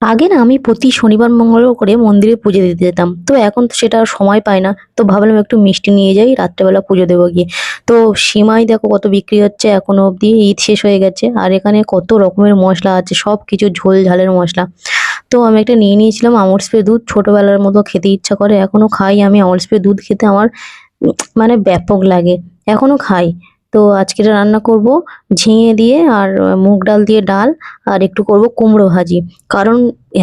আগে না আমি প্রতি শনিবার মঙ্গলবার করে মন্দিরে পুজো দিতে যেতাম। তো এখন তো সেটা আর সময় পাই না। তো ভাবলাম একটু মিষ্টি নিয়ে যাই, রাত্রেবেলা পুজো দেবো গিয়ে। তো সিমাই দেখো কত বিক্রি হচ্ছে এখনো অবধি, ঈদ শেষ হয়ে গেছে। আর এখানে কত রকমের মসলা আছে, সবকিছু ঝোল ঝালের মসলা। তো আমি একটা নিয়ে নিয়েছিলাম আমুল স্প্রে দুধ, ছোটবেলার মতো খেতে ইচ্ছা করে। এখনো খাই আমি আমুল স্প্রে দুধ খেতে আমার মানে ব্যাপক লাগে। এখনো খাই। তো আজকে এটা রান্না করব ঝিঙে দিয়ে আর মুগ ডাল দিয়ে ডাল, আর একটু করব কুমড়ো ভাজি। কারণ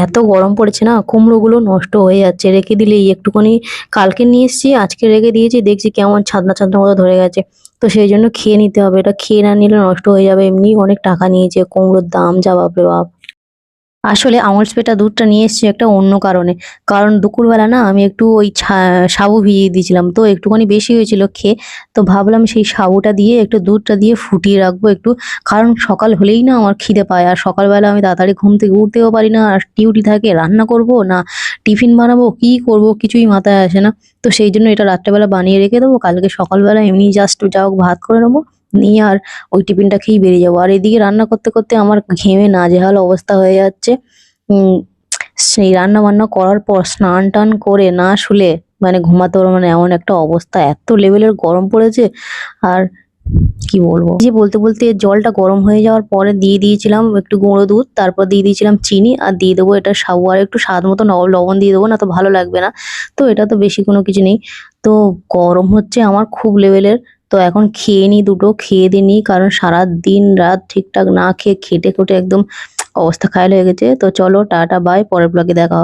এত গরম পড়েছে না, কুমড়োগুলো নষ্ট হয়ে যাচ্ছে। রেখে দিলেই একটুখানি, কালকে নিয়ে এসেছি আজকে রেখে দিয়েছি, দেখছি কেমন ছাদনা ছাদনা মতো ধরে গেছে। তো সেই জন্য খেয়ে নিতে হবে, এটা খেয়ে না নিলে নষ্ট হয়ে যাবে। এমনি অনেক টাকা নিয়েছে, কুমড়োর দাম যা বাপরে বাপ। আসলে আমুল স্প্রেটা দুধটা নিয়ে এসেছি একটা অন্য কারণে। কারণ দুপুরবেলা না আমি একটু ওই সাবু ভিজিয়ে দিয়েছিলাম। তো একটুখানি বেশি হয়েছিল খেয়ে। তো ভাবলাম সেই সাবুটা দিয়ে একটু দুধটা দিয়ে ফুটিয়ে রাখবো একটু। কারণ সকাল হলেই না আমার খিদে পায়। আর সকালবেলা আমি তাড়াতাড়ি ঘুম থেকে উঠতেও পারি না। আর ডিউটি থাকে, রান্না করব না টিফিন বানাবো, কি করব কিছুই মাথায় আসে না। তো সেই জন্য এটা রাত্রেবেলা বানিয়ে রেখে দেবো। কালকে সকালবেলা এমনি জাস্ট যা হোক ভাত করে নেবো। নিয়ে আর ওই টিফিনটা খেয়েই বেরিয়ে যাবো। আর এদিকে রান্না করতে করতে আমার ঘেমে নাজেহাল অবস্থা হয়ে যাচ্ছে। উম সেই রান্না-বান্না করার পর স্নান-টান করে না শুলে মানে ঘুমাতে পারবো না, এমন একটা অবস্থা। এত লেভেলের গরম পড়েছে। আর কি বলবো? এই যে বলতে বলতে জলটা গরম হয়ে যাওয়ার পরে দিয়ে দিয়েছিলাম একটু গুঁড়ো দুধ, তারপর দিয়ে দিয়েছিলাম চিনি, আর দিয়ে দেবো এটা সাবু, আর একটু স্বাদ মতো লবণ দিয়ে দেবো, না তো ভালো লাগবে না। তো এটা তো বেশি কোনো কিছু নেই। তো গরম হচ্ছে আমার খুব লেভেলের। তো এখন খেয়ে নিই দুটো, খেয়ে দিয়ে নিই। কারণ সারাদিন রাত ঠিকঠাক না খেয়ে খেটে-খুটে একদম অবস্থা ঘায়েল হয়ে গেছে। তো চলো টাটা বাই, পরের ব্লগে দেখা হবে।